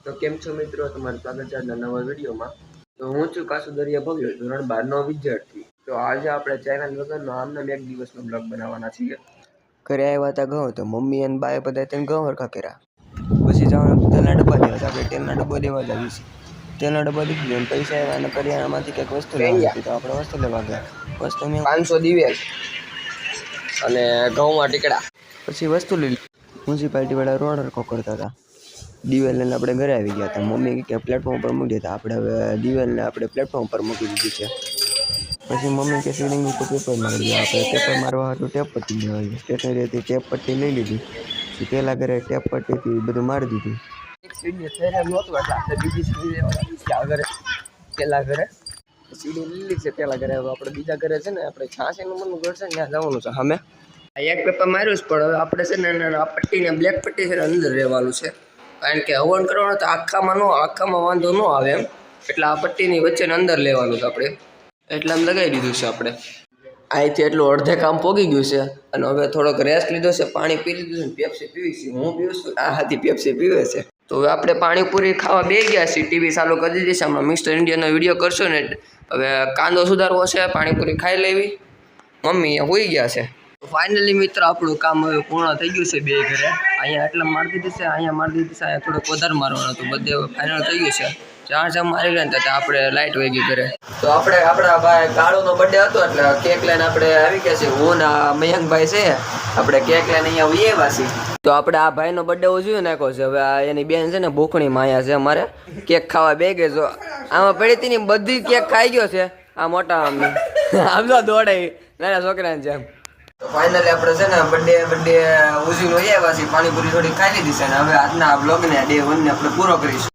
તો કેમ છો મિત્રો, તમારું સ્વાગત છે આજના નવા વિડીયોમાં। તો હું છું કાસુદરિયા ભવ્ય, ધોરણ 12નો વિદ્યાર્થી। તો આજે આપણે ચેનલ વગરનો આમને એક દિવસનો બ્લોગ બનાવવાના છીએ। ઘરે આવ્યા હતા ઘઉં, તો મમ્મી અને બાએ બધા તેને ઘઉં હરખા કર્યા। પછી જવાનું તેલના ડબ્બા દેવા, આપણે તેલના ડબ્બા દેવા જઈએ છીએ। તેલના ડબ્બા દીધી અને પૈસા આવ્યા અને કરિયાણામાંથી કંઈક વસ્તુ લેવાની હતી, તો આપણે વસ્તુ લેવા ગયા। વસ્તુ મેં 500 દિવેલ અને ઘઉંમાં ટીકડા, પછી વસ્તુ લઈ લીધી। મ્યુનિસિપાલિટીવાળા રોડ હરખો કરતા હતા। દિવેલને આપણે ઘરે આવી ગયા હતા। મમ્મી કે પ્લેટફોર્મ પર મૂકી દીધા, આપણે હવે દિવેલને આપણે પ્લેટફોર્મ પર મૂકી દીધી છે। પછી મમ્મી કે સીલિંગ ઉપર પેપર મારી દો, આપણે પેપર મારવા હતું ટેપ પટ્ટી લેવા આવી, સ્ટેશનરીથી ટેપ પટ્ટી લઈ લીધી। પછી પેલા ઘરે ટેપ પટ્ટીથી બધું મારી દીધું। એક સીડી થઈ રહ્યું નહોતું એટલે આપણે બીજી સીડી લેવા આવી છે આગળ પેલા ઘરે સીડી લીધી છે પેલા ઘરે। હવે આપણે બીજા ઘરે છે ને આપણે 86 નંબરનું ઘર છે ને ત્યાં જવાનું છે સામે। આ એક પેપર માર્યું જ, પણ હવે આપણે છે ને આ પટ્ટીને બ્લેક પટ્ટી છે અંદર રહેવાનું છે, કારણ કે હવન કરવાનું તો આખામાં વાંધો ન આવે એમ, એટલે આ પટ્ટીની વચ્ચે અંદર લેવાનું છે આપણે, એટલે આમ લગાવી દીધું છે આપણે। અહીંથી એટલું અડધે કામ પોગી ગયું છે અને હવે થોડોક રેસ્ટ લીધો છે, પાણી પી લીધું છે, પેપ્સી પીવી છે, હું પીવું છું, આ હાથી પેપ્સી પીવે છે। તો હવે આપણે પાણીપુરી ખાવા બે ગયા છીએ, ટીવી ચાલુ કરી દીધી છે, હમણાં મિસ્ટર ઇન્ડિયાનો વિડીયો કરશો ને હવે કાંદો સુધારવો છે, પાણીપુરી ખાઈ લેવી, મમ્મી હોઈ ગયા છે। ફાઇનલી મિત્ર આપણું કામ હવે પૂર્ણ થઈ ગયું છે બે ઘરે। અહીંયા એટલા મારી દીધી છે, અહીંયા મારી દીધી છે, અહીંયા થોડોક વધારે મારવાનો હતો, બધે ફાઇનલ થઈ ગયું છે। જ્યાં મારી ગયા ને ત્યાં આપણે લાઇટ વહી ગઈ ઘરે। તો આપણે આપણા ભાઈ કાળુનો બર્થડે હતો એટલે કેક લઈને આપણે આવી ગયા છે, હું ને મયંકભાઈ છે, આપણે કેક લઈને અહીંયા વહી આવ્યા છીએ। તો આપણે આ ભાઈનો બર્થડે ઉજવી નાખ્યો છે। હવે આ એની બેન છે ને ભૂખણીમાં અહીંયા છે અમારે, કેક ખાવા બે ગઈ જો આમાં પડી હતી ને બધી કેક ખાઈ ગયો છે આ મોટા આમ તો દોડે નાના છોકરાને જેમ। તો ફાઇનલી આપણે છે ને બર્થડે ઉજવીને વહી આવ્યા છીએ, પાણીપુરી થોડી ખાઈ લીધી છે અને હવે આજના બ્લોગને ડે 1 ને આપણે પૂરો કરીશું।